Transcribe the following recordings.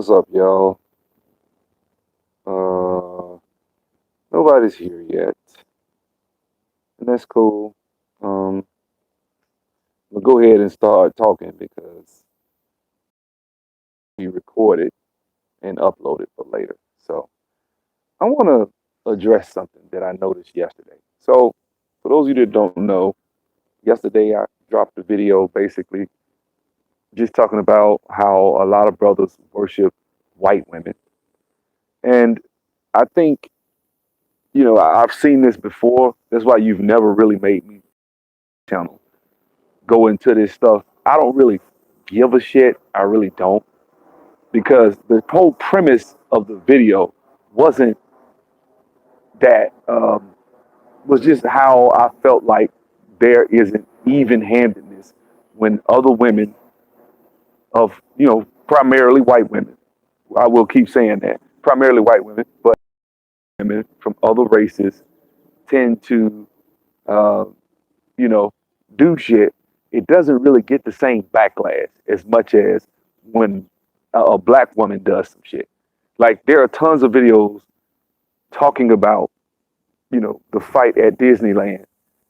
What's up, y'all? Uh, Nobody's here yet, and that's cool. We'll go ahead and start talking because we recorded and uploaded for later. So I want to address something that I noticed yesterday. So for those of you that don't know, yesterday I dropped a video basically just talking about how a lot of brothers worship white women, and I think I've seen this before. That's why you've never really made me channel go into this stuff. I don't really give a shit. I really don't. Because the whole premise of the video wasn't that, was just how I felt like there isn't even handedness when other women of, primarily white women, I will keep saying that, primarily white women, but women from other races tend to, uh, you know, do shit, it doesn't really get the same backlash as much as when a black woman does some shit. Like there are tons of videos talking about, the fight at Disneyland,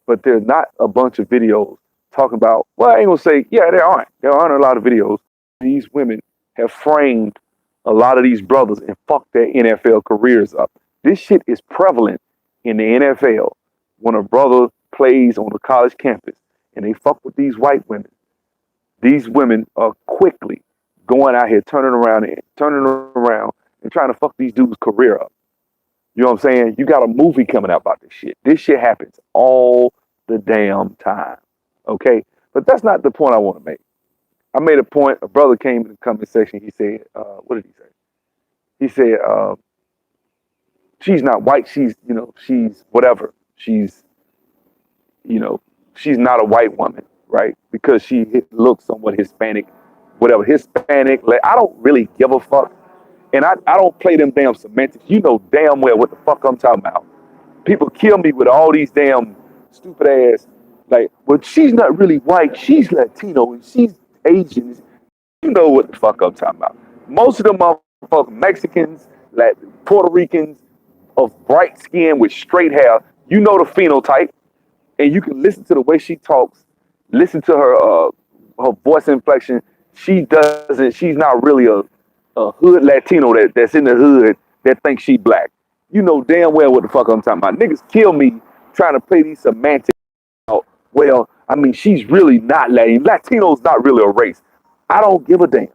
but there's not a bunch of videos talking about, well, I ain't gonna say, yeah, there aren't. There aren't a lot of videos. These women have framed a lot of these brothers and fucked their NFL careers up. This shit is prevalent in the NFL when a brother plays on a college campus and they fuck with these white women. These women are quickly going out here turning around and trying to fuck these dudes' career up. You know what I'm saying? You got a movie coming out about this shit. This shit happens all the damn time. Okay? But that's not the point I want to make. I made a point. A brother came in the comment section. He said, what did he say? He said, she's not white. She's whatever. You know, she's not a white woman, right? Because she looks somewhat Hispanic, whatever. Hispanic. Like, I don't really give a fuck. And I don't play them damn semantics. You know damn well what the fuck I'm talking about. People kill me with all these damn stupid ass, like, well, she's not really white. She's Latino and she's Asian. You know what the fuck I'm talking about. Most of them motherfuckers, Mexicans, like Puerto Ricans of bright skin with straight hair, you know the phenotype, and you can listen to the way she talks, listen to her voice inflection. She's not really a hood Latino that's in the hood that thinks she black. You know damn well what the fuck I'm talking about. Niggas kill me trying to play these semantics out. Well, I mean, she's really not Latin. Latino's not really a race. I don't give a damn.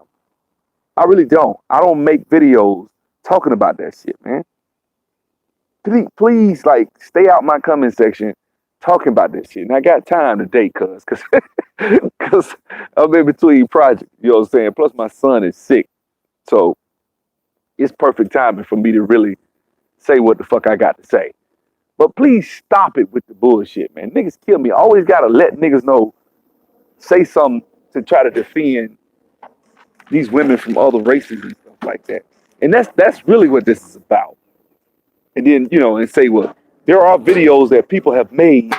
I really don't. I don't make videos talking about that shit, man. Please, like, stay out my comment section talking about this shit. And I got time today, cause I'm in between projects. You know what I'm saying? Plus, my son is sick, so it's perfect timing for me to really say what the fuck I got to say. But please stop it with the bullshit, man. Niggas kill me. I always gotta let niggas know, say something to try to defend these women from other races and stuff like that. And that's really what this is about. And then, and say, well, there are videos that people have made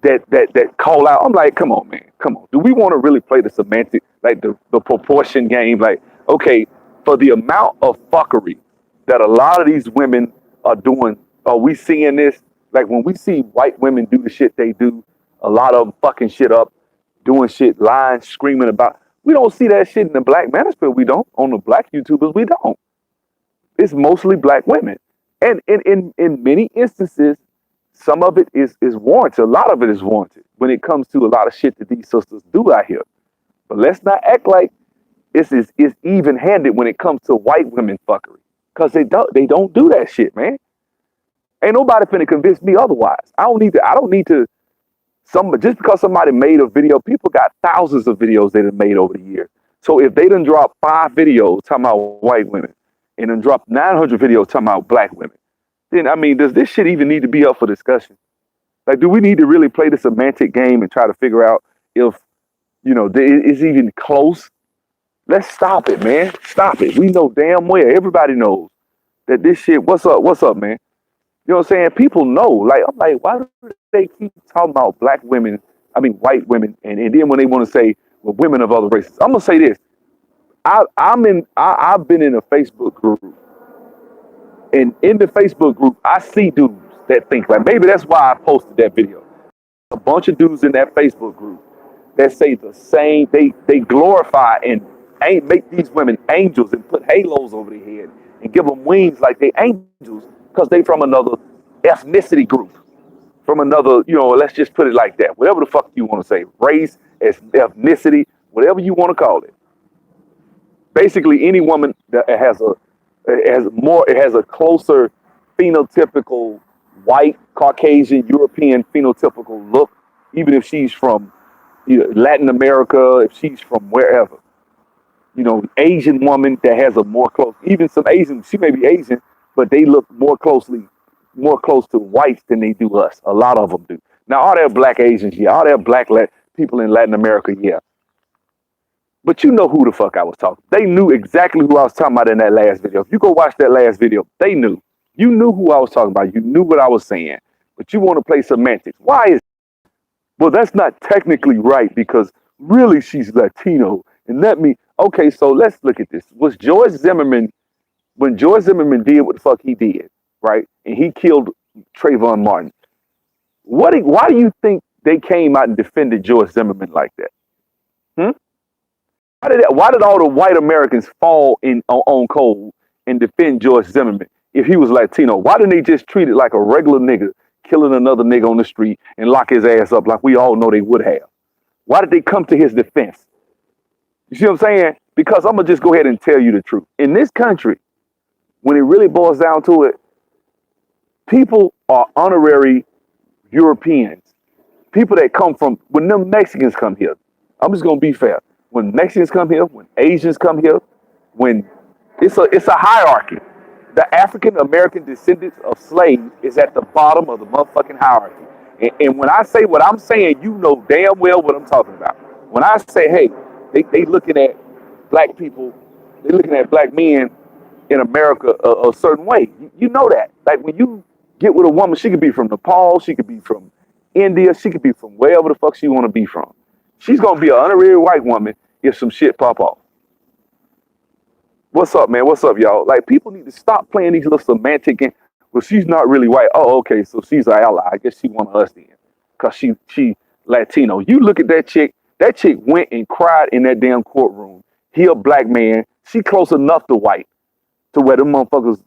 that call out. I'm like, come on, man, come on. Do we want to really play the semantic, like the proportion game? Like, okay, for the amount of fuckery that a lot of these women are doing, are we seeing this? Like when we see white women do the shit they do, a lot of them fucking shit up, doing shit, lying, screaming about. We don't see that shit in the black manosphere. We don't. On the black YouTubers, we don't. It's mostly black women. And in many instances, some of it is warranted. A lot of it is warranted when it comes to a lot of shit that these sisters do out here. But let's not act like it's even handed when it comes to white women fuckery. Cause they don't do that shit, man. Ain't nobody finna convince me otherwise. I don't need to just because somebody made a video, people got thousands of videos they done made over the years. So if they done dropped 5 videos talking about white women and then dropped 900 videos talking about black women, then I mean, does this shit even need to be up for discussion? Like, do we need to really play the semantic game and try to figure out if, it's even close? Let's stop it, man. Stop it. We know damn well, everybody knows that this shit, what's up, man? You know what I'm saying? People know. Like, I'm like, why do they keep talking about black women, I mean, white women, and then when they want to say, well, women of other races, I'm going to say this. I've been in a Facebook group, and in the Facebook group, I see dudes that think like maybe that's why I posted that video. A bunch of dudes in that Facebook group that say the same. They glorify and ain't make these women angels and put halos over their head and give them wings like they angels because they from another ethnicity group, from another, let's just put it like that. Whatever the fuck you want to say, race, ethnicity, whatever you want to call it. Basically, any woman that has a closer phenotypical white, Caucasian, European phenotypical look, even if she's from Latin America, if she's from wherever. Asian woman that has a more close, even some Asian, she may be Asian, but they look more close to whites than they do us. A lot of them do. Now, all their black Asians, yeah, all their black people in Latin America, yeah. But you know who the fuck I was talking. They knew exactly who I was talking about in that last video. If you go watch that last video, they knew. You knew who I was talking about. You knew what I was saying. But you want to play semantics. Why is Well, that's not technically right because really she's Latino. And okay, so let's look at this. Was George Zimmerman, when George Zimmerman did what the fuck he did, right? And he killed Trayvon Martin. Why do you think they came out and defended George Zimmerman like that? Hmm? Why did all the white Americans fall on cold and defend George Zimmerman if he was Latino? Why didn't they just treat it like a regular nigga killing another nigga on the street and lock his ass up like we all know they would have? Why did they come to his defense? You see what I'm saying? Because I'm going to just go ahead and tell you the truth. In this country, when it really boils down to it, people are honorary Europeans. People that come from, when them Mexicans come here, I'm just going to be fair. When Mexicans come here, when Asians come here, when it's a hierarchy. The African American descendants of slaves is at the bottom of the motherfucking hierarchy. And when I say what I'm saying, you know damn well what I'm talking about. When I say, hey, they looking at black people, they looking at black men in America a certain way. You know that. Like when you get with a woman, she could be from Nepal, she could be from India, she could be from wherever the fuck she want to be from. She's gonna be an honorary white woman if some shit pop off. What's up, man? What's up, y'all? Like, people need to stop playing these little semantic games. Well, she's not really white. Oh, okay, so she's an ally. I guess she one of us then, cause she Latino. You look at that chick. That chick went and cried in that damn courtroom. He a black man. She close enough to white to where them motherfuckers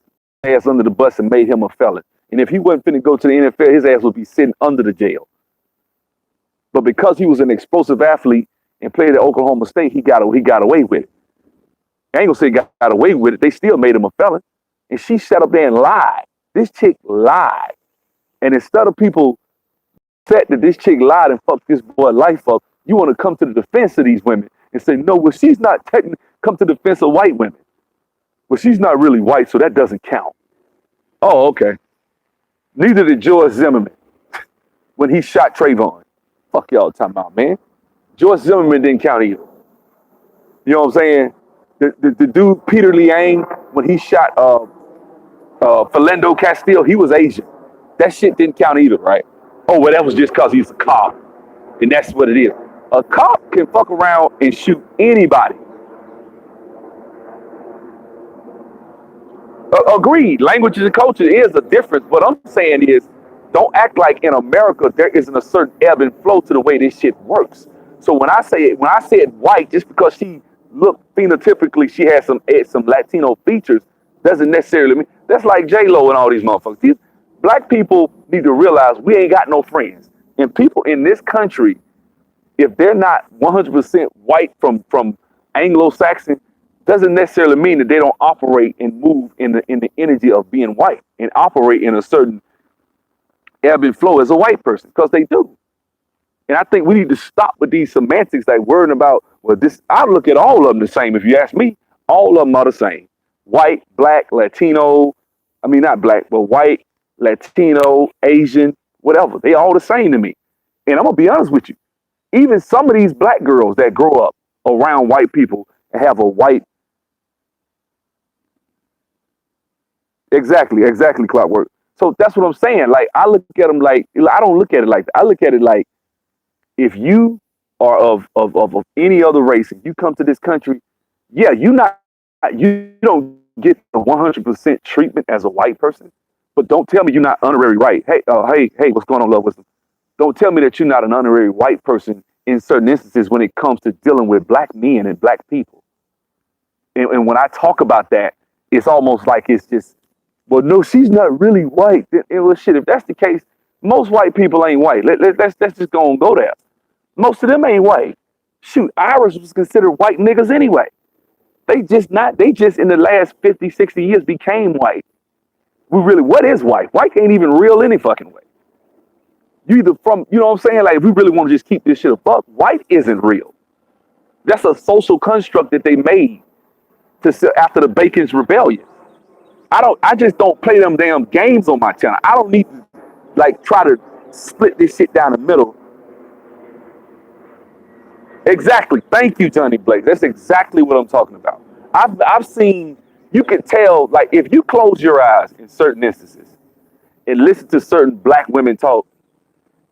ass under the bus and made him a felon. And if he wasn't finna go to the NFL, his ass would be sitting under the jail. But because he was an explosive athlete and played at Oklahoma State, he got away with it. I ain't gonna say he got away with it. They still made him a felon. And she sat up there and lied. This chick lied. And instead of people said that this chick lied and fucked this boy life up, you want to come to the defense of these women and say, no, well, she's not technically come to the defense of white women. Well, she's not really white, so that doesn't count. Oh, okay. Neither did George Zimmerman when he shot Trayvon. Fuck y'all talking about, man. George Zimmerman didn't count either. You know what I'm saying? The dude, Peter Liang, when he shot Philando Castile, he was Asian. That shit didn't count either, right? Oh, well, that was just because he's a cop. And that's what it is. A cop can fuck around and shoot anybody. Agreed. Languages and culture is a difference. What I'm saying is, don't act like in America there isn't a certain ebb and flow to the way this shit works. So when I said white, just because she looked phenotypically, she has some Latino features, doesn't necessarily mean that's like J-Lo and all these motherfuckers. These black people need to realize we ain't got no friends. And people in this country, if they're not 100% white from Anglo-Saxon, doesn't necessarily mean that they don't operate and move in the energy of being white and operate in a certain ebb and flow as a white person, because they do. And I think we need to stop with these semantics, like worrying about, well, this, I look at all of them the same. If you ask me, all of them are the same. White, black, Latino, I mean, not black, but white, Latino, Asian, whatever. They all the same to me. And I'm going to be honest with you. Even some of these black girls that grow up around white people and have a white, exactly, clockwork. So that's what I'm saying. Like, I look at them like, I don't look at it like that. I look at it like, if you are of any other race and you come to this country, Yeah, you don't get the 100% treatment as a white person, but don't tell me you're not honorary right. Hey, what's going on, love wisdom? Don't tell me that you're not an honorary white person in certain instances when it comes to dealing with black men and black people. And when I talk about that, it's almost like it's just, well, no, she's not really white. Well, shit, if that's the case, most white people ain't white. Let's just go and go there. Most of them ain't white. Shoot, Irish was considered white niggas anyway. They just in the last 50, 60 years became white. What is white? White ain't even real any fucking way. You either from, you know what I'm saying? Like, if we really want to just keep this shit a buck, white isn't real. That's a social construct that they made after the Bacon's Rebellion. I just don't play them damn games on my channel. I don't need to like try to split this shit down the middle. Exactly. Thank you, Johnny Blake. That's exactly what I'm talking about. I've seen, you can tell, like, if you close your eyes in certain instances and listen to certain black women talk,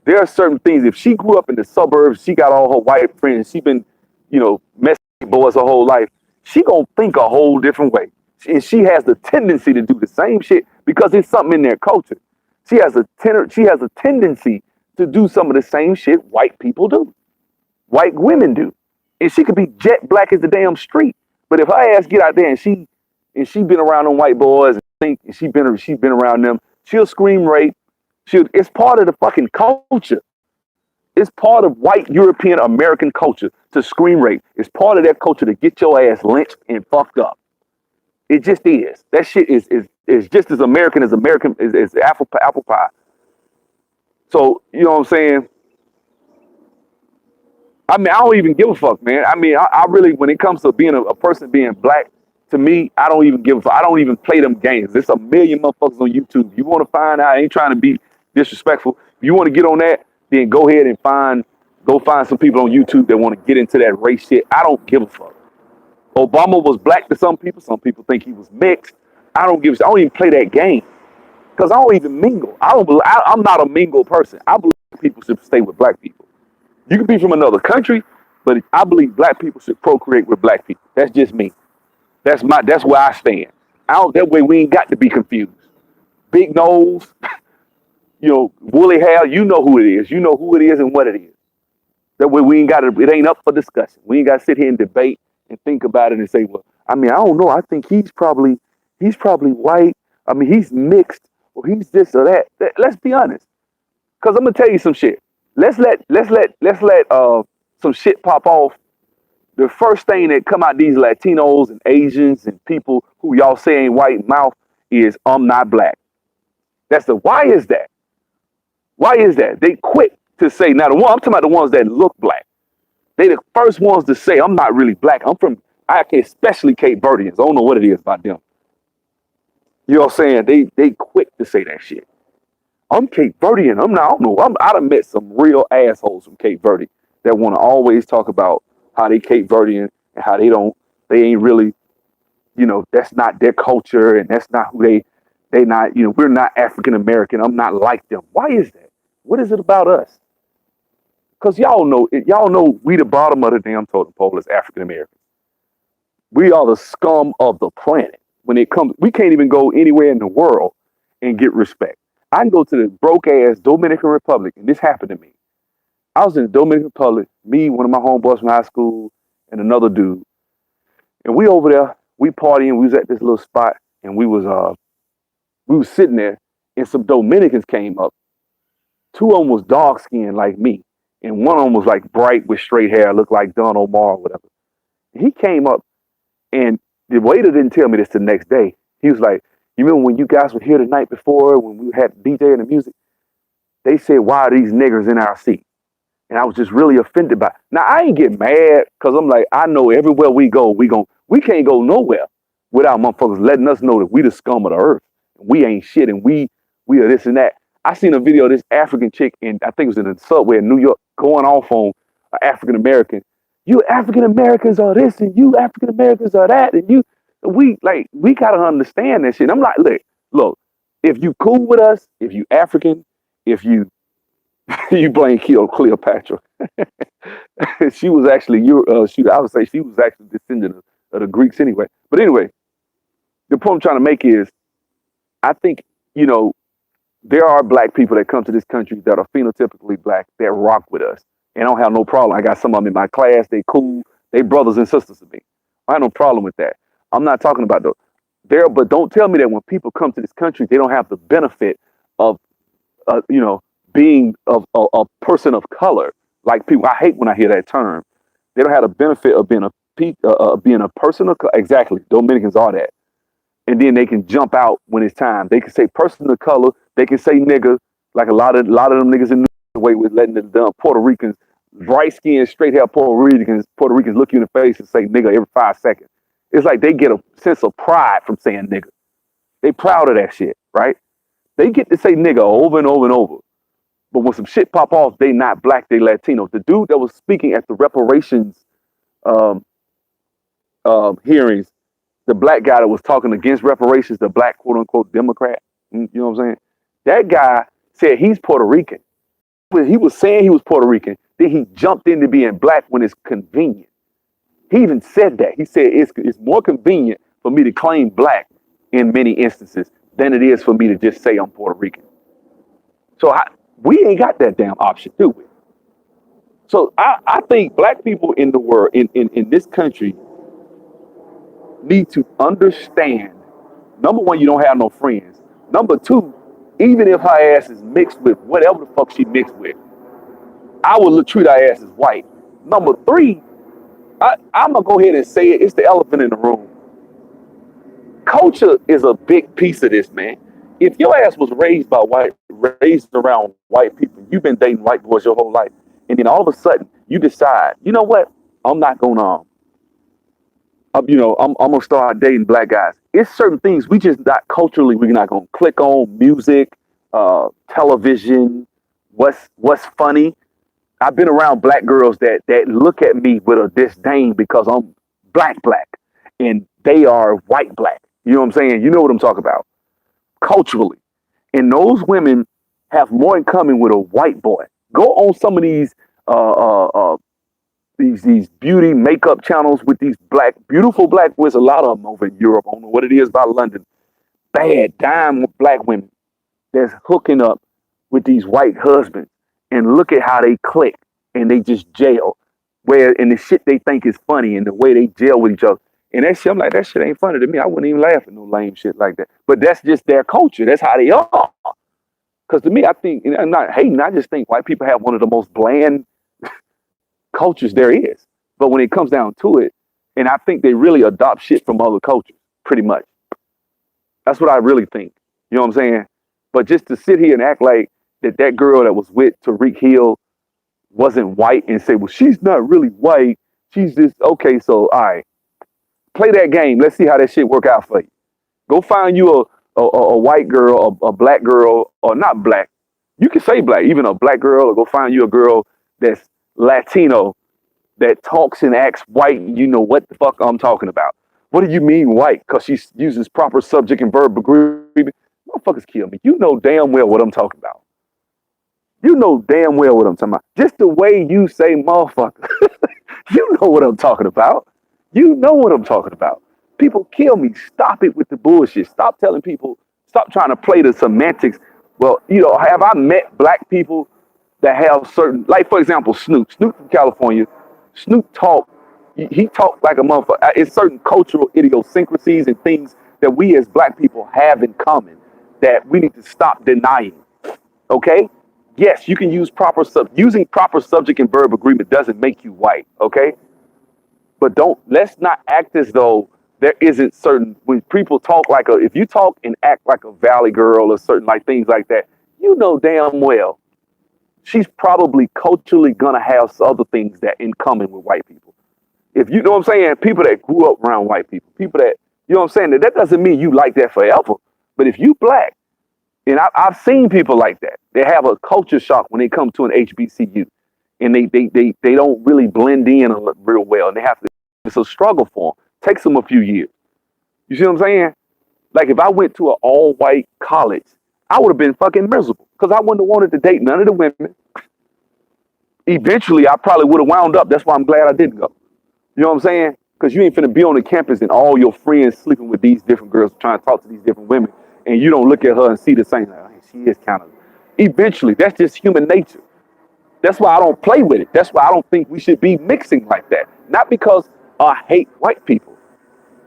there are certain things. If she grew up in the suburbs, she got all her white friends, she been, messing with boys her whole life, she gonna think a whole different way. And she has the tendency to do the same shit because it's something in their culture. She has a tendency to do some of the same shit white people do, white women do. And she could be jet black as the damn street. But if her ass get out there and she been around them white boys and think she been around them, she'll scream rape. It's part of the fucking culture. It's part of white European American culture to scream rape. It's part of their culture to get your ass lynched and fucked up. It just is. That shit is just as American as apple pie. So you know what I'm saying? I mean, I don't even give a fuck, man. I mean, I really, when it comes to being a person being black, to me, I don't even give a fuck. I don't even play them games. There's a million motherfuckers on YouTube. You want to find out? I ain't trying to be disrespectful. If you want to get on that, then go ahead and go find some people on YouTube that want to get into that race shit. I don't give a fuck. Obama was black to some people. Some people think he was mixed. I don't even play that game because I don't even mingle. I'm not a mingle person. I believe people should stay with black people. You can be from another country, but I believe black people should procreate with black people. That's just me. That's where I stand. That way we ain't got to be confused. Big nose, woolly hair, you know who it is. You know who it is and what it is. That way we ain't got to, it ain't up for discussion. We ain't got to sit here and debate and think about it and say, well, I mean, I don't know. I think he's probably white. I mean, he's mixed or he's this or that. Let's be honest. Cause I'm gonna tell you some shit. Let's let some shit pop off. The first thing that come out these Latinos and Asians and people who y'all say ain't white mouth is I'm not black. Why is that? Why is that? They quick to say, now I'm talking about the ones that look black. They the first ones to say I'm not really black. Especially Cape Verdeans. I don't know what it is about them. You know what I'm saying? They quick to say that shit. I'm Cape Verdean. I don't know. I done met some real assholes from Cape Verde that want to always talk about how they Cape Verdean and how they ain't really, that's not their culture and that's not who they not, we're not African American. I'm not like them. Why is that? What is it about us? Because y'all know we the bottom of the damn totem pole as African Americans. We are the scum of the planet. When it comes, we can't even go anywhere in the world and get respect. I can go to the broke ass Dominican Republic, and this happened to me. I was in the Dominican Republic, me, one of my homeboys from high school, and another dude. And we over there, we partying, we was at this little spot, and we was sitting there, and some Dominicans came up. Two of them was dark skinned like me, and one of them was like bright with straight hair, looked like Don Omar or whatever. And he came up, and the waiter didn't tell me this the next day. He was like, you remember when you guys were here the night before when we had DJ and the music? They said, why are these niggers in our seat? And I was just really offended by it. Now, I ain't get mad because I'm like, I know everywhere we go, we can't go nowhere without motherfuckers letting us know that we the scum of the earth. We ain't shit and we are this and that. I seen a video of this African chick, and I think it was in the subway in New York, going off on an African American. You African Americans are this and you African Americans are that. And we gotta understand that shit. I'm like, look, if you cool with us, if you African, if you you blame Cleopatra. She was actually I would say she was actually descendant of the Greeks anyway. But anyway, the point I'm trying to make is I think, you know, there are black people that come to this country that are phenotypically black that rock with us. And I don't have no problem. I got some of them in my class. They cool. They brothers and sisters to me. I have no problem with that. I'm not talking about those. There, but don't tell me that when people come to this country, they don't have the benefit of, you know, being of a person of color. Like people, I hate when I hear that term. They don't have the benefit of being a person of color. Exactly. Dominicans are that, and then they can jump out when it's time. They can say person of color. They can say nigga, like a lot of them niggas in the way with letting the Puerto Ricans, bright skinned, straight hair Puerto Ricans look you in the face and say nigga every 5 seconds. It's like they get a sense of pride from saying nigga. They proud of that shit, right? They get to say nigga over and over and over. But when some shit pop off, they not black, they Latino. The dude that was speaking at the reparations um, hearings, the black guy that was talking against reparations, the black quote unquote Democrat, you know what I'm saying? That guy said he's Puerto Rican. When he was saying he was Puerto Rican, then he jumped into being black when it's convenient. He even said that. He said it's more convenient for me to claim black in many instances than it is for me to just say I'm Puerto Rican. So we ain't got that damn option, do we? So I think black people in the world, in this country, need to understand, number one, you don't have no friends. Number two, even if her ass is mixed with whatever the fuck she mixed with, I would treat her ass as white. Number three, I'm gonna go ahead and say it. It's the elephant in the room. Culture is a big piece of this, man. If your ass was raised around white people, you've been dating white boys your whole life, and then all of a sudden you decide, you know what? I'm not gonna, I'm gonna start dating black guys. It's certain things we just not culturally we're not gonna click on. Music, television, what's funny. I've been around black girls that look at me with a disdain because I'm black, and they are white black. You know what I'm saying? You know what I'm talking about culturally. And those women have more in common with a white boy. Go on some of these beauty makeup channels with these beautiful black boys. A lot of them over in Europe. I don't know what it is about London. Bad dime black women that's hooking up with these white husbands, and look at how they click and they just jail. Where in the shit they think is funny and the way they jail with each other. And that shit, I'm like, that shit ain't funny to me. I wouldn't even laugh at no lame shit like that. But that's just their culture. That's how they are. Because to me, I think, and I'm not hating, I just think white people have one of the most bland cultures there is. But when it comes down to it, and I think they really adopt shit from other cultures, pretty much. That's what I really think. You know what I'm saying? But just to sit here and act like that girl that was with Tariq Hill wasn't white and say, well, she's not really white. She's just, okay, so all right. Play that game. Let's see how that shit work out for you. Go find you a white girl, a black girl, or not black. You can say black, even a black girl, or go find you a girl that's Latino that talks and acts white. And you know what the fuck I'm talking about. What do you mean white? Because she uses proper subject and verb agreement. Motherfuckers kill me. You know damn well what I'm talking about. You know damn well what I'm talking about. Just the way you say motherfucker. You know what I'm talking about. You know what I'm talking about. People kill me. Stop it with the bullshit. Stop telling people, stop trying to play the semantics. Well, have I met black people that have certain, like for example, Snoop from California. Snoop he talked like a motherfucker. It's certain cultural idiosyncrasies and things that we as black people have in common that we need to stop denying. Okay? Yes, you can use using proper subject and verb agreement doesn't make you white, okay? But let's not act as though there isn't certain, when people talk if you talk and act like a valley girl or certain like things like that, you know damn well she's probably culturally gonna have other things that in common with white people. If you know what I'm saying, people that grew up around white people that, you know what I'm saying, that doesn't mean you like that forever. But if you black, and I've seen people like that. They have a culture shock when they come to an HBCU, and they don't really blend in real well, and they have to. It's a struggle for them. Takes them a few years. You see what I'm saying? Like if I went to an all-white college, I would have been fucking miserable because I wouldn't have wanted to date none of the women. Eventually, I probably would have wound up. That's why I'm glad I didn't go. You know what I'm saying? Because you ain't finna be on the campus and all your friends sleeping with these different girls, trying to talk to these different women, and you don't look at her and see the same. Like, "Hey, she is kind of." Eventually, that's just human nature. That's why I don't play with it. That's why I don't think we should be mixing like that. Not because I hate white people.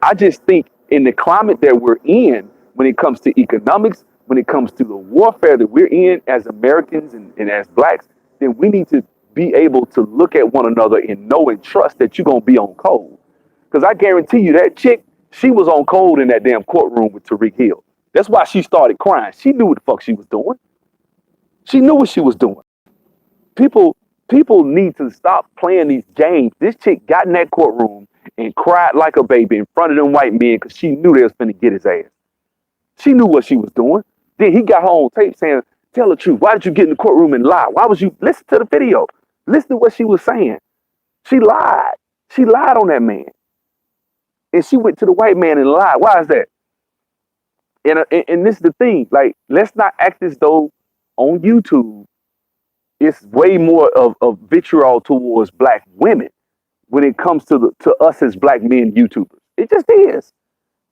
I just think in the climate that we're in, when it comes to economics, when it comes to the warfare that we're in as Americans and as blacks, then we need to be able to look at one another and know and trust that you're gonna be on code. Because I guarantee you that chick, she was on code in that damn courtroom with Tariq Hill. That's why she started crying. She knew what the fuck she was doing. She knew what she was doing. People people need to stop playing these games. This chick got in that courtroom and cried like a baby in front of them white men because she knew they was finna get his ass. She knew what she was doing. Then he got her on tape saying, "Tell the truth. Why did you get in the courtroom and lie? Why was you listen to the video? Listen to what she was saying. She lied. She lied on that man. And she went to the white man and lied. Why is that? And this is the thing. Like, let's not act as though on YouTube it's way more of vitriol towards black women when it comes to to us as black men YouTubers. It just is.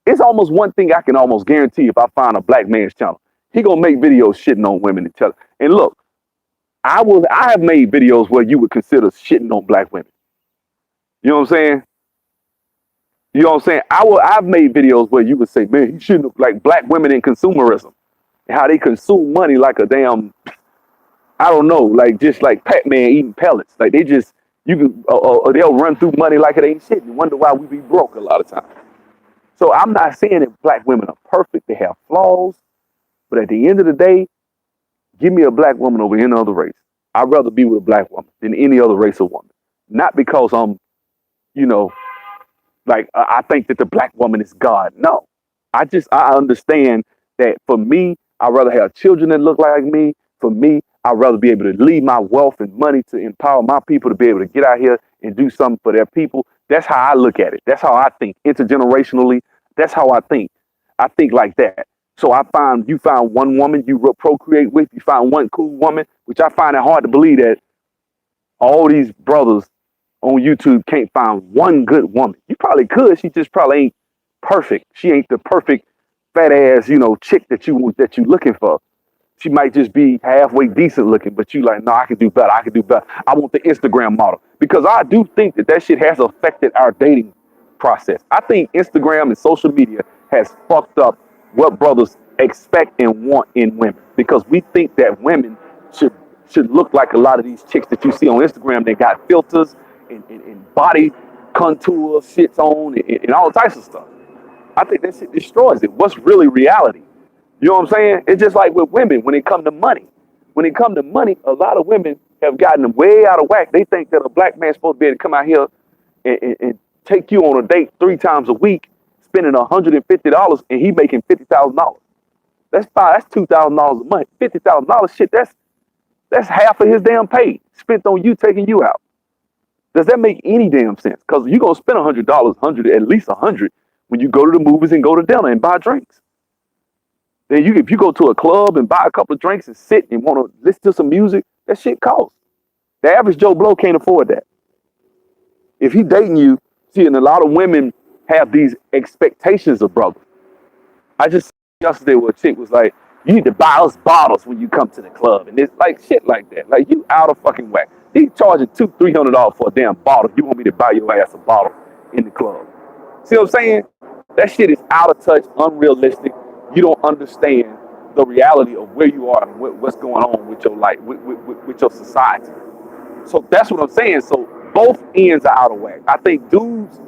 It's almost one thing I can almost guarantee if I find a black man's channel. He gonna make videos shitting on women and tell. And look, I have made videos where you would consider shitting on black women. You know what I'm saying? You know what I'm saying? I've made videos where you would say, man, he shouldn't have, like black women in consumerism and how they consume money like a damn, I don't know, like just like Pac-Man eating pellets. Like they just, you can, they'll run through money like it ain't shit and wonder why we be broke a lot of times. So I'm not saying that black women are perfect, they have flaws, but at the end of the day, give me a black woman over any other race. I'd rather be with a black woman than any other race of woman. Not because I'm, you know, like I think that the black woman is God. No, I understand that for me, I'd rather have children that look like me. For me, I'd rather be able to leave my wealth and money to empower my people to be able to get out here and do something for their people. That's how I look at it. That's how I think intergenerationally. That's how I think. I think like that. So you find one woman you procreate with. You find one cool woman, which I find it hard to believe that all these brothers on YouTube can't find one good woman. You probably could. She just probably ain't perfect. She ain't the perfect fat ass, chick that you looking for. She might just be halfway decent looking, but you like, no, I can do better. I can do better. I want the Instagram model because I do think that shit has affected our dating process. I think Instagram and social media has fucked up what brothers expect and want in women because we think that women should look like a lot of these chicks that you see on Instagram. They got filters and body contour shits on and all types of stuff. I think that shit destroys it. What's really reality? You know what I'm saying? It's just like with women when it come to money. When it come to money, a lot of women have gotten them way out of whack. They think that a black man's supposed to be able to come out here and take you on a date 3 times a week, spending $150, and he making $50,000. That's $2,000 a month. $50,000 shit. That's half of his damn pay spent on you taking you out. Does that make any damn sense? Because you're gonna spend $100, at least 100, when you go to the movies and go to dinner and buy drinks. Then if you go to a club and buy a couple of drinks and sit and want to listen to some music, that shit costs. The average Joe Blow can't afford that. If he dating you, see, and a lot of women have these expectations of brothers. I just yesterday where a chick was like, you need to buy us bottles when you come to the club. And it's like shit like that. Like you out of fucking whack. He charging $200-$300 for a damn bottle. You want me to buy your ass a bottle in the club. See what I'm saying? That shit is out of touch, unrealistic. You don't understand the reality of where you are and what's going on with your life, with your society. So that's what I'm saying. So both ends are out of whack. I think dudes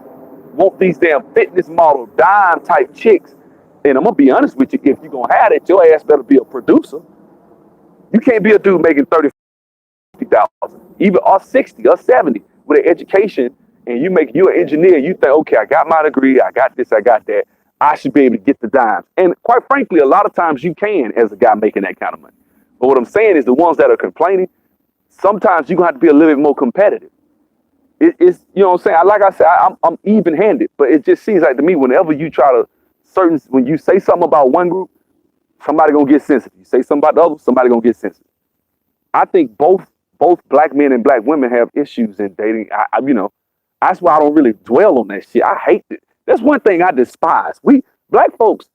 want these damn fitness model dime type chicks. And I'm gonna be honest with you, if you're gonna have it, your ass better be a producer. You can't be a dude making 30, 50,000, even or 60 or 70 with an education, and you're an engineer, you think, okay, I got my degree, I got this, I got that. I should be able to get the dimes. And quite frankly, a lot of times you can as a guy making that kind of money. But what I'm saying is the ones that are complaining, sometimes you're gonna have to be a little bit more competitive. It's you know what I'm saying? Like I said, I'm even-handed, but it just seems like to me whenever you try to when you say something about one group, somebody gonna get sensitive. You say something about the other, somebody gonna get sensitive. I think both black men and black women have issues in dating. That's why I don't really dwell on that shit. I hate it. That's one thing I despise. We black folks,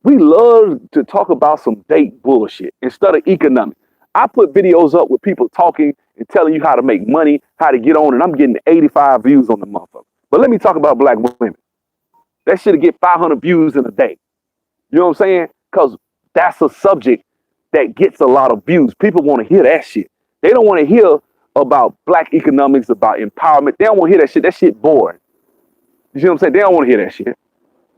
we love to talk about some date bullshit instead of economics. I put videos up with people talking and telling you how to make money, how to get on, and I'm getting 85 views on the motherfucker. But let me talk about black women. That shit'll get 500 views in a day. You know what I'm saying? Because that's a subject that gets a lot of views. People want to hear that shit. They don't want to hear about black economics, about empowerment. They don't want to hear that shit. That shit boring. You see what I'm saying? They don't want to hear that shit.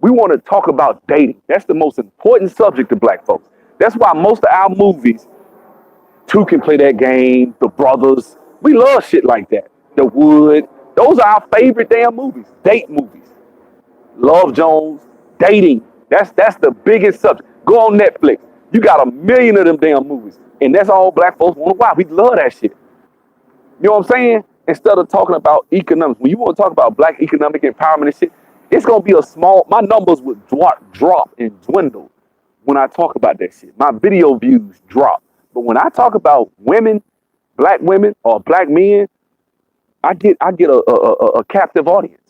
We want to talk about dating. That's the most important subject to black folks. That's why most of our movies, Two Can Play That Game, The Brothers, we love shit like that. The Wood, those are our favorite damn movies. Date movies. Love Jones, dating. That's the biggest subject. Go on Netflix. You got a million of them damn movies. And that's all black folks want to watch. We love that shit. You know what I'm saying? Instead of talking about economics, when you want to talk about black economic empowerment and shit, it's gonna be a small. My numbers would drop and dwindle when I talk about that shit. My video views drop, but when I talk about women, or black men, I get a captive audience.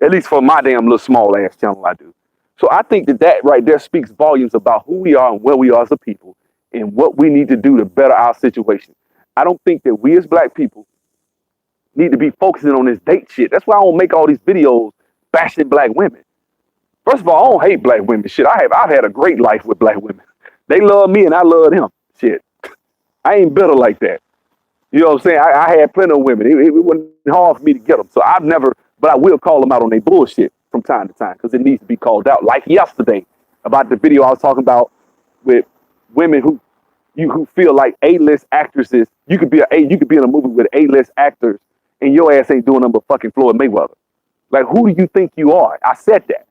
At least for my damn little small ass channel, I do. So I think that right there speaks volumes about who we are and where we are as a people and what we need to do to better our situation. I don't think that we as black people need to be focusing on this date shit. That's why I don't make all these videos bashing black women. First of all, I don't hate black women. Shit, I've had a great life with black women. They love me and I love them. Shit, I ain't bitter like that. You know what I'm saying? I had plenty of women. It wasn't hard for me to get them. So I've never, but I will call them out on their bullshit from time to time because it needs to be called out. Like yesterday about the video I was talking about with women who feel like A-list actresses. You could be in a movie with A-list actors and your ass ain't doing nothing but fucking Floyd Mayweather. Like, who do you think you are? I said that.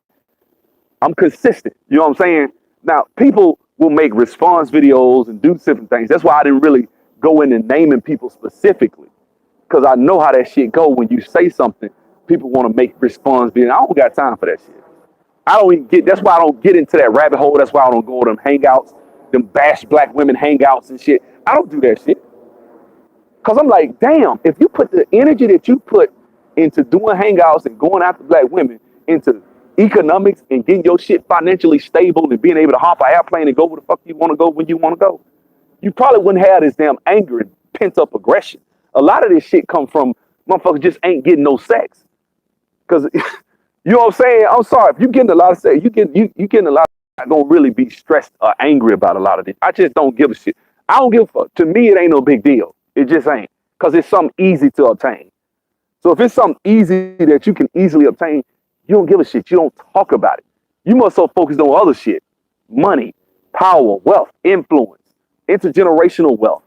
I'm consistent. You know what I'm saying? Now, people will make response videos and do different things. That's why I didn't really go into naming people specifically, because I know how that shit go. When you say something, people want to make response videos. I don't got time for that shit. I don't even get. That's why I don't get into that rabbit hole. That's why I don't go to them hangouts, them bash black women hangouts and shit. I don't do that shit. Because I'm like, damn, if you put the energy that you put into doing hangouts and going after black women into economics and getting your shit financially stable and being able to hop an airplane and go where the fuck you want to go when you want to go, you probably wouldn't have this damn anger and pent up aggression. A lot of this shit come from motherfuckers just ain't getting no sex. Because you know what I'm saying? I'm sorry, if you getting a lot of sex, you getting a lot. I'm not gonna really be stressed or angry about a lot of this. I just don't give a shit. I don't give a fuck. To me, it ain't no big deal. It just ain't. Because it's something easy to obtain. So if it's something easy that you can easily obtain, you don't give a shit. You don't talk about it. You must so focused on other shit. Money, power, wealth, influence, intergenerational wealth.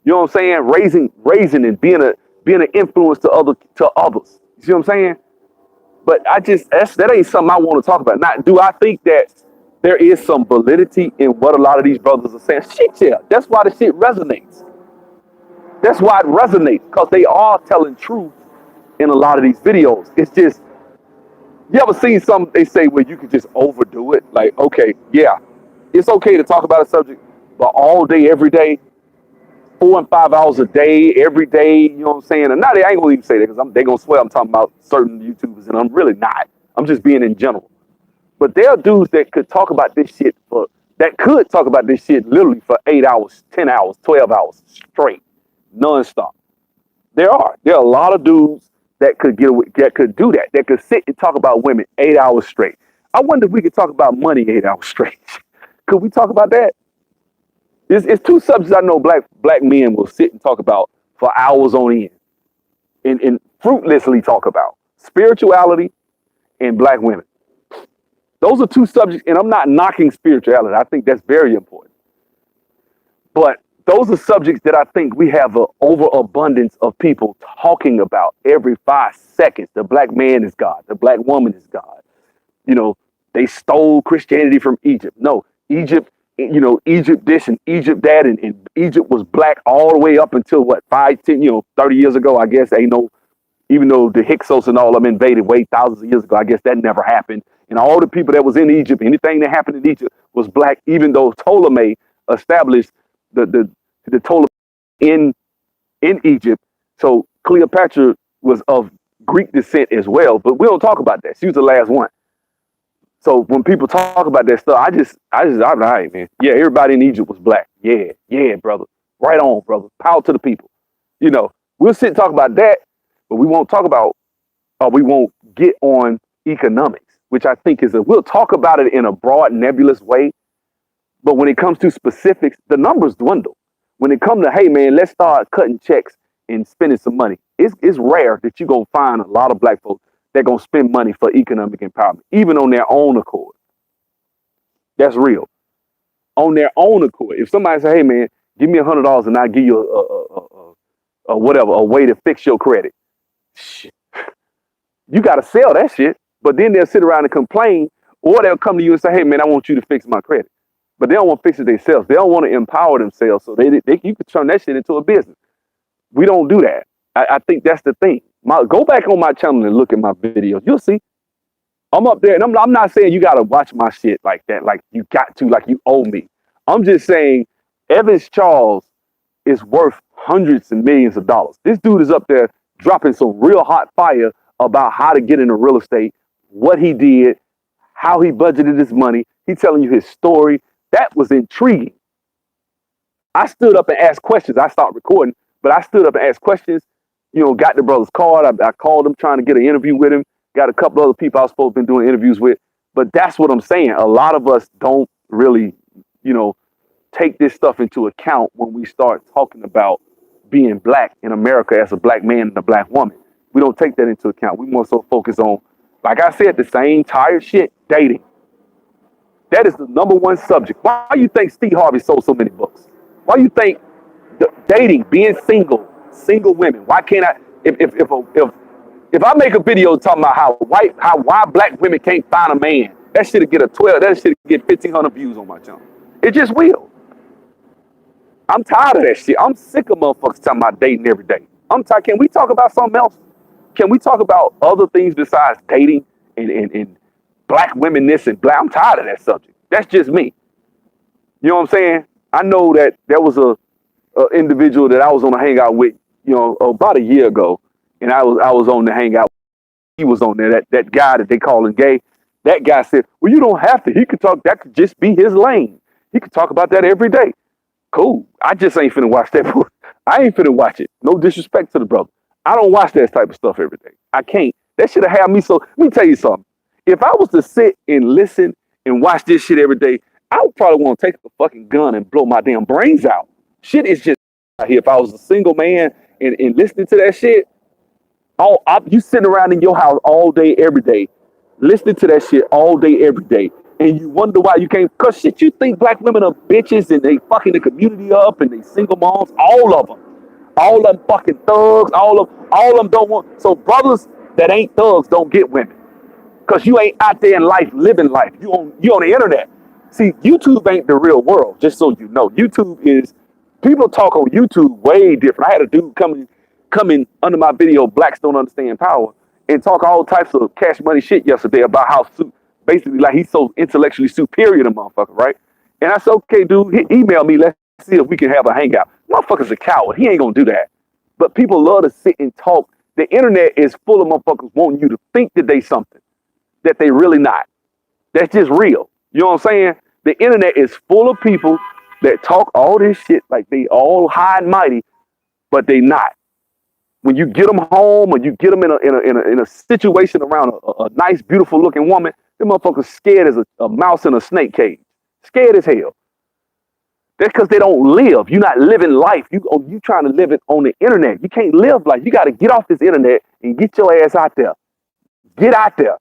You know what I'm saying? Raising and being an influence to others. You see what I'm saying? But that ain't something I want to talk about. Now, do I think that there is some validity in what a lot of these brothers are saying? Shit, yeah. That's why the shit resonates. That's why it resonates, because they are telling truth in a lot of these videos. It's just, you ever seen something they say where you can just overdo it? Like, okay, yeah, it's okay to talk about a subject, but all day, every day, 4 and 5 hours a day, every day, you know what I'm saying? And now I ain't gonna even say that because they're gonna swear I'm talking about certain YouTubers, and I'm really not. I'm just being in general. But there are dudes that could talk about this shit literally for 8 hours, 10 hours, 12 hours straight, nonstop. There are a lot of dudes that could do that, that could sit and talk about women 8 hours straight. I wonder if we could talk about money 8 hours straight. Could we talk about that? It's two subjects I know black men will sit and talk about for hours on end and fruitlessly talk about: spirituality and black women. Those are two subjects, and I'm not knocking spirituality. I think that's very important. But those are subjects that I think we have an overabundance of people talking about every 5 seconds. The black man is God. The black woman is God. You know, they stole Christianity from Egypt. No, Egypt, Egypt this and Egypt that. And Egypt was black all the way up until what, 5, 10, 30 years ago, I guess. Even though the Hyksos and all of them invaded way thousands of years ago, I guess that never happened. And all the people that was in Egypt, anything that happened in Egypt was black, even though Ptolemy established the Ptolemy in Egypt. So Cleopatra was of Greek descent as well, but we don't talk about that. She was the last one. So when people talk about that stuff, I'm like, all right, man. Yeah, everybody in Egypt was black. Yeah, yeah, brother. Right on, brother. Power to the people. You know, we'll sit and talk about that, but we won't talk about, we won't get on economics, which I think we'll talk about it in a broad, nebulous way. But when it comes to specifics, the numbers dwindle. When it comes to, hey, man, let's start cutting checks and spending some money. It's rare that you're going to find a lot of black folks that going to spend money for economic empowerment, even on their own accord. That's real. On their own accord. If somebody say, hey, man, give me $100 and I'll give you a way to fix your credit. Shit. You got to sell that shit. But then they'll sit around and complain, or they'll come to you and say, hey, man, I want you to fix my credit. But they don't want to fix it themselves. They don't want to empower themselves. So you could turn that shit into a business. We don't do that. I think that's the thing. Go back on my channel and look at my videos. You'll see. I'm up there, and I'm not saying you got to watch my shit like that, like you got to, like you owe me. I'm just saying Evans Charles is worth hundreds and millions of dollars. This dude is up there dropping some real hot fire about how to get into real estate, what he did, how he budgeted his money. He's telling you his story. That was intriguing. I stood up and asked questions. I stopped recording, but I stood up and asked questions. You know, got the brother's card. I called him trying to get an interview with him. Got a couple other people I was supposed to be doing interviews with. But that's what I'm saying. A lot of us don't really, take this stuff into account when we start talking about being black in America as a black man and a black woman. We don't take that into account. We more so focus on, like I said, the same tired shit, dating. That is the number one subject. Why do you think Steve Harvey sold so many books? Why do you think dating, being single women? Why can't I? If I make a video talking about why black women can't find a man, that shit'll get that shit'll get 1,500 views on my channel. It just will. I'm tired of that shit. I'm sick of motherfuckers talking about dating every day. I'm tired. Can we talk about something else? Can we talk about other things besides dating and black women this and black? I'm tired of that subject. That's just me. You know what I'm saying? I know that there was a individual that I was on a hangout with, about a year ago, and I was on the hangout. He was on there. That guy that they calling gay. That guy said, "Well, you don't have to. He could talk. That could just be his lane. He could talk about that every day." Cool. I just ain't finna watch that. I ain't finna watch it. No disrespect to the brother. I don't watch that type of stuff every day. I can't. That should have had me. So let me tell you something. If I was to sit and listen and watch this shit every day, I would probably want to take a fucking gun and blow my damn brains out. Shit is just out here. If I was a single man and listening to that shit, you sitting around in your house all day, every day, listening to that shit all day, every day, and you wonder why you can't, cause shit, you think black women are bitches and they fucking the community up and they single moms, all of them fucking thugs, all of them don't want, so brothers that ain't thugs don't get women, cause you ain't out there in life, living life, you on the internet. See, YouTube ain't the real world, just so you know. YouTube is, people talk on YouTube way different. I had a dude coming under my video, Blacks Don't Understand Power, and talk all types of cash money shit yesterday about how basically like he's so intellectually superior to motherfucker, right? And I said, okay, dude, email me. Let's see if we can have a hangout. Motherfucker's a coward. He ain't gonna do that. But people love to sit and talk. The internet is full of motherfuckers wanting you to think that they something that they really not. That's just real. You know what I'm saying? The internet is full of people that talk all this shit like they all high and mighty, but they not. When you get them home or you get them in a situation around a nice, beautiful looking woman, them motherfuckers scared as a mouse in a snake cage. Scared as hell. That's because they don't live. You're not living life. You trying to live it on the internet. You can't live life. You got to get off this internet and get your ass out there. Get out there.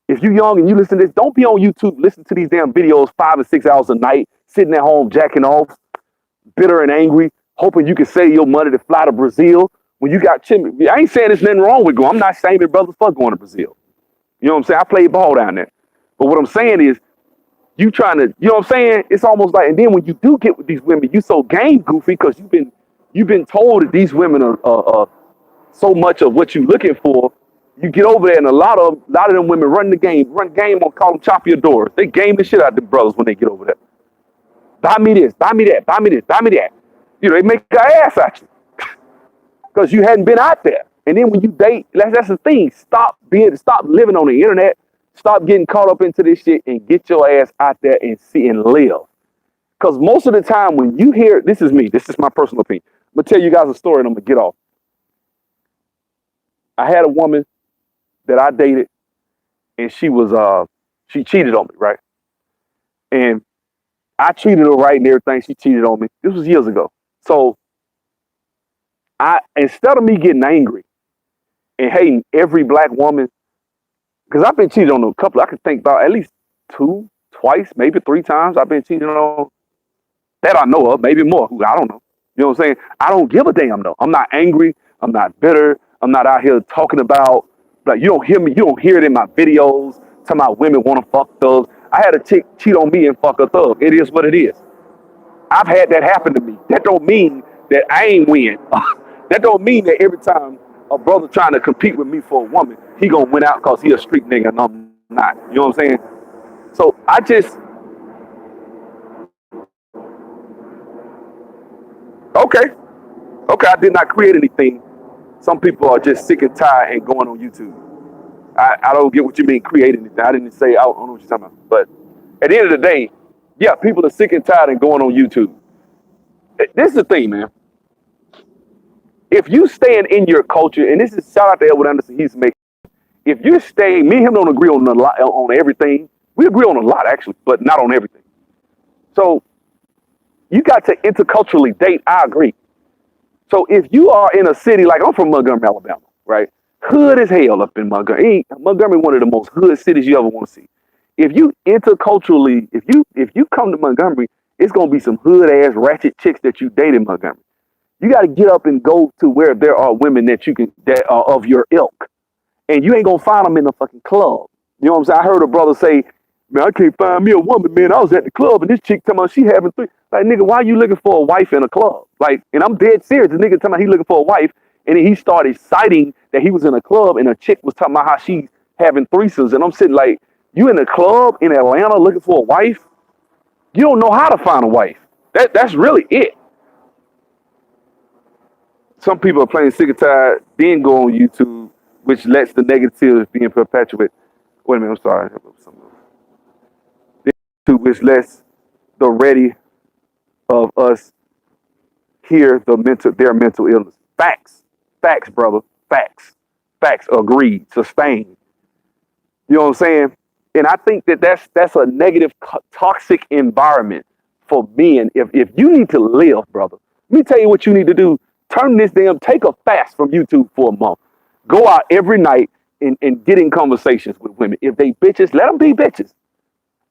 If you're young and you listen to this, don't be on YouTube. Listen to these damn videos 5 or 6 hours a night, sitting at home jacking off, bitter and angry, hoping you can save your money to fly to Brazil. When you got chimney, I ain't saying there's nothing wrong with going. I'm not shaming brothers for going to Brazil. You know what I'm saying? I played ball down there. But what I'm saying is, you trying to, you know what I'm saying? It's almost like, and then when you do get with these women, you so game goofy because you've been told that these women are so much of what you looking for. You get over there and a lot of them women run game on call them chop your doors. They game the shit out of the brothers when they get over there. Buy me this, buy me that, buy me this, buy me that. You know, they make their ass at you because you hadn't been out there. And then when you date, that's the thing. Stop living on the internet. Stop getting caught up into this shit and get your ass out there and see and live. Because most of the time when you hear, this is me, this is my personal opinion. I'm gonna tell you guys a story and I'm gonna get off. I had a woman that I dated and she cheated on me, right? And I treated her right and everything. She cheated on me. This was years ago. So I, instead of me getting angry and hating every black woman, because I've been cheated on a couple, I can think about at least twice, maybe three times I've been cheated on that I know of, maybe more. I don't know. You know what I'm saying? I don't give a damn though. I'm not angry. I'm not bitter. I'm not out here talking about, like, you don't hear me, you don't hear it in my videos, talking about women want to fuck thugs. I had a chick cheat on me and fuck a thug. It is what it is. I've had that happen to me. That don't mean that I ain't win. That don't mean that every time a brother trying to compete with me for a woman, he gonna win out because he a street nigga and I'm not. You know what I'm saying? So I just, okay, I did not create anything. Some people are just sick and tired and going on YouTube. I don't get what you mean create anything. I didn't say, I don't know what you're talking about. But at the end of the day, yeah, people are sick and tired and going on YouTube. This is the thing, man. If you stand in your culture, and this is shout out to Edward Anderson, he's making. If you stay, me and him don't agree on a lot, on everything. We agree on a lot actually, but not on everything. So you got to interculturally date. I agree. So if you are in a city like I'm from Montgomery, Alabama, right? Hood as hell up in Montgomery. Montgomery, one of the most hood cities you ever want to see. If you interculturally, if you come to Montgomery, it's gonna be some hood ass ratchet chicks that you date in Montgomery. You got to get up and go to where there are women that are of your ilk, and you ain't gonna find them in the fucking club. You know what I'm saying? I heard a brother say, "Man, I can't find me a woman, man. I was at the club and this chick talking about she having three." Like, nigga, why you looking for a wife in a club? Like, and I'm dead serious. The nigga talking about he looking for a wife, and then he started citing that he was in a club and a chick was talking about how she's having threesomes, and I'm sitting like, you in a club in Atlanta looking for a wife? You don't know how to find a wife. That's really it. Some people are playing sick and tired, then go on YouTube, which lets the negatives being perpetuated. Wait a minute, I'm sorry. Which lets the ready of us hear their mental illness. Facts, brother, facts. Agreed, sustained. You know what I'm saying? And I think that that's a negative, toxic environment for men. If you need to live, brother, let me tell you what you need to do. Take a fast from YouTube for a month. Go out every night and get in conversations with women. If they bitches, let them be bitches.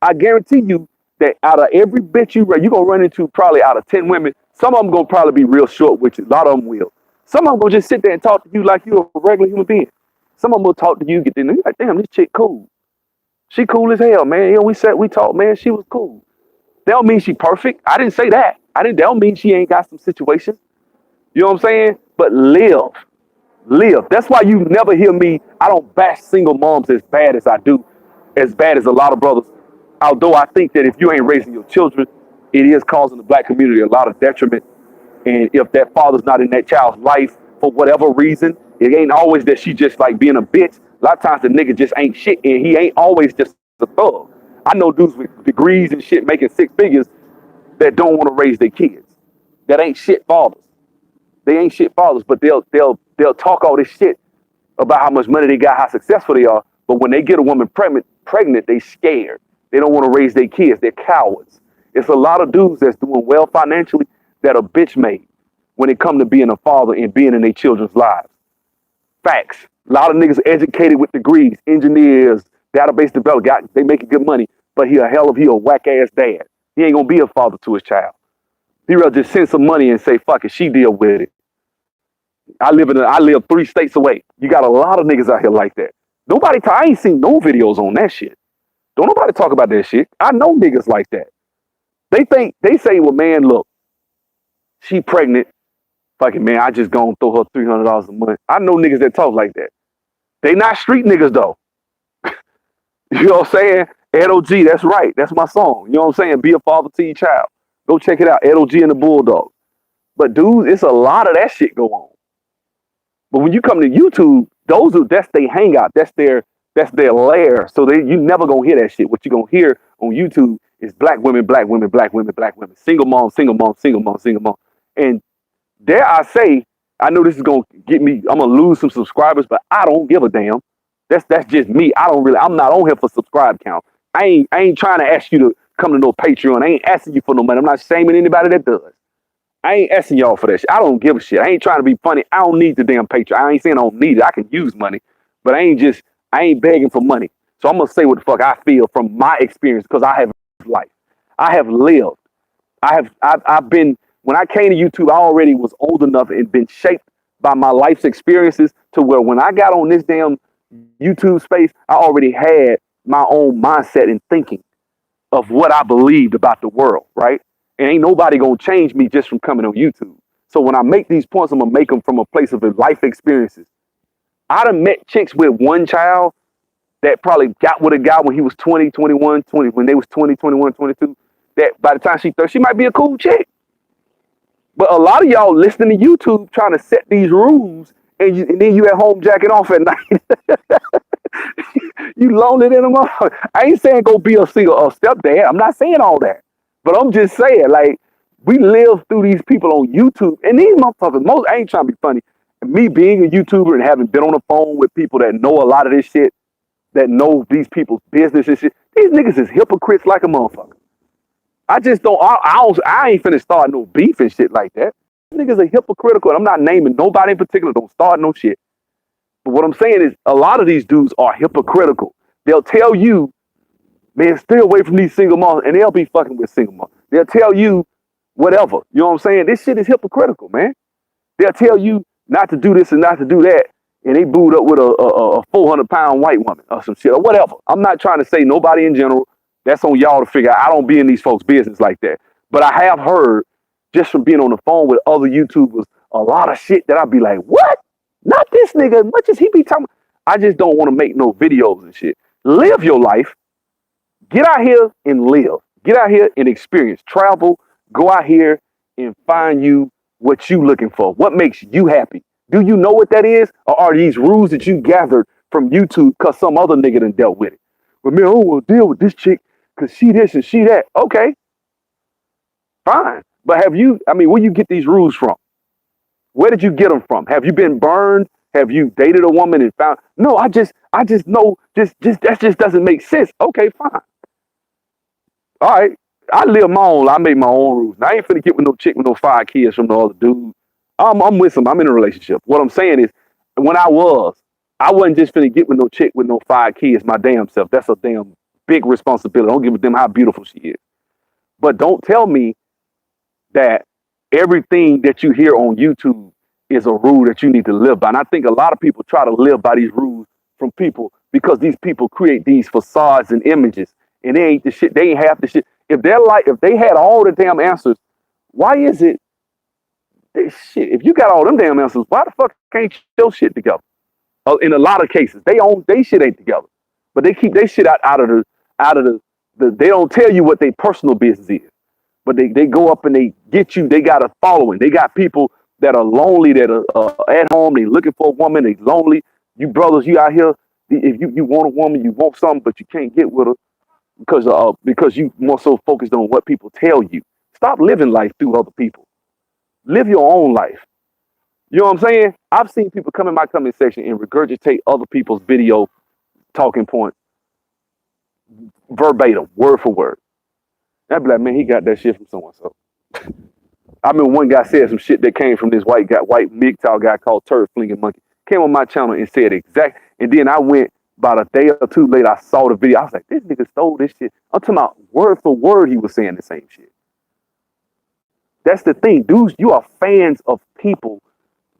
I guarantee you that out of every bitch you're going to run into probably out of 10 women, some of them going to probably be real short with you. A lot of them will. Some of them going to just sit there and talk to you like you're a regular human being. Some of them will talk to you, get in there, you're like, damn, this chick cool. She cool as hell, man. You know, we talked, man. She was cool. That don't mean she perfect. I didn't say that. That don't mean she ain't got some situations. You know what I'm saying? But live. That's why you never hear me. I don't bash single moms as bad as I do, as bad as a lot of brothers. Although I think that if you ain't raising your children, it is causing the black community a lot of detriment. And if that father's not in that child's life for whatever reason, it ain't always that she just like being a bitch. A lot of times the nigga just ain't shit, and he ain't always just a thug. I know dudes with degrees and shit making six figures that don't want to raise their kids. That ain't shit fathers. They ain't shit fathers, but they'll talk all this shit about how much money they got, how successful they are. But when they get a woman pregnant, they scared. They don't want to raise their kids. They're cowards. It's a lot of dudes that's doing well financially that are bitch made when it come to being a father and being in their children's lives. Facts. A lot of niggas educated with degrees, engineers, database developers, they making good money, but he a whack ass dad. He ain't gonna be a father to his child. He rather just send some money and say, fuck it, she deal with it. I live 3 states away. You got a lot of niggas out here like that. I ain't seen no videos on that shit. Don't nobody talk about that shit. I know niggas like that. They say, well, man, look, she pregnant. Fucking man, I just gonna throw her $300 a month. I know niggas that talk like that. They not street niggas though. You know what I'm saying? Ed O.G., that's right. That's my song. You know what I'm saying? Be a father to your child. Go check it out. Ed O.G. and the Bulldog. But dudes, it's a lot of that shit go on. But when you come to YouTube, that's their hangout. That's their lair. So you never gonna hear that shit. What you gonna hear on YouTube is black women, black women, black women, black women, single mom, single mom, single mom, single mom. And dare I say, I know this is gonna get me. I'm gonna lose some subscribers, but I don't give a damn. That's just me. I'm not on here for subscribe count. I ain't trying to ask you to come to no Patreon. I ain't asking you for no money. I'm not shaming anybody that does. I ain't asking y'all for that shit. I don't give a shit. I ain't trying to be funny. I don't need the damn Patreon. I ain't saying I don't need it. I can use money, but I ain't begging for money. So I'm gonna say what the fuck I feel from my experience because I have life. I have lived. I've been when I came to YouTube, I already was old enough and been shaped by my life's experiences to where when I got on this damn YouTube space, I already had my own mindset and thinking of what I believed about the world, right? And ain't nobody gonna change me just from coming on YouTube. So when I make these points, I'm gonna make them from a place of life experiences. I done met chicks with one child that probably got with a guy when he was 20, 21, 20, when they was 20, 21, 22, that by the time she 30, she might be a cool chick. But a lot of y'all listening to YouTube trying to set these rules and then you at home jacking off at night. You lonely than a motherfucker. I ain't saying go be a stepdad. I'm not saying all that. But I'm just saying, like, we live through these people on YouTube. And these motherfuckers, I ain't trying to be funny. Me being a YouTuber and having been on the phone with people that know a lot of this shit, that know these people's business and shit, these niggas is hypocrites like a motherfucker. I just don't, I ain't finna start no beef and shit like that. Niggas are hypocritical. And I'm not naming nobody in particular. Don't start no shit. But what I'm saying is a lot of these dudes are hypocritical. They'll tell you, man, stay away from these single moms, and they'll be fucking with single moms. They'll tell you whatever. You know what I'm saying? This shit is hypocritical, man. They'll tell you not to do this and not to do that, and they booed up with a 400-pound white woman or some shit or whatever. I'm not trying to say nobody in general. That's on y'all to figure out. I don't be in these folks' business like that. But I have heard, just from being on the phone with other YouTubers, a lot of shit that I'd be like, what? Not this nigga. Much as he be talking. I just don't want to make no videos and shit. Live your life. Get out here and live. Get out here and experience. Travel. Go out here and find you what you looking for. What makes you happy? Do you know what that is? Or are these rules that you gathered from YouTube because some other nigga done dealt with it? But man, I don't want to deal with this chick because she this and she that. Okay, fine. But where you get these rules from? Where did you get them from? Have you been burned? Have you dated a woman and found? No, I just know that just doesn't make sense. Okay, fine. All right. I live my own. I made my own rules. I ain't finna get with no chick with no 5 kids from no other dude. I'm with some. I'm in a relationship. What I'm saying is, when I wasn't just finna get with no chick with no 5 kids. My damn self. That's a damn big responsibility. I don't give a damn how beautiful she is. But don't tell me that everything that you hear on YouTube is a rule that you need to live by. And I think a lot of people try to live by these rules from people because these people create these facades and images, and they ain't the shit. They ain't half the shit. If they had all the damn answers, why is it shit? If you got all them damn answers, why the fuck can't your shit together? In a lot of cases, they shit ain't together, but they keep their shit out of the. They don't tell you what their personal business is. But they go up and they get you. They got a following. They got people that are lonely, that are at home. They looking for a woman. They lonely. You brothers, you out here. If you want a woman, you want something, but you can't get with her because you more so focused on what people tell you. Stop living life through other people. Live your own life. You know what I'm saying? I've seen people come in my comment section and regurgitate other people's video talking points verbatim, word for word. I'd be like, man, he got that shit from so-and-so. I remember one guy said some shit that came from this white MGTOW guy called Turd Flinging Monkey. Came on my channel and said and then I went about a day or two later, I saw the video. I was like, this nigga stole this shit. I'm talking about word for word, he was saying the same shit. That's the thing, dudes, you are fans of people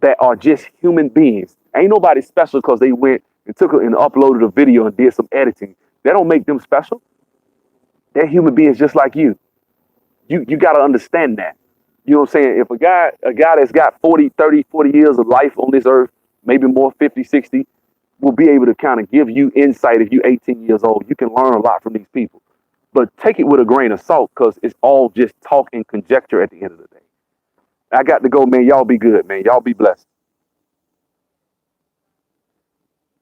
that are just human beings. Ain't nobody special because they went and took it and uploaded a video and did some editing. That don't make them special. They're human beings just like you. You got to understand that. You know what I'm saying? If a guy that's got 40 years of life on this earth, maybe more, 50, 60, will be able to kind of give you insight if you're 18 years old. You can learn a lot from these people. But take it with a grain of salt because it's all just talk and conjecture at the end of the day. I got to go, man. Y'all be good, man. Y'all be blessed.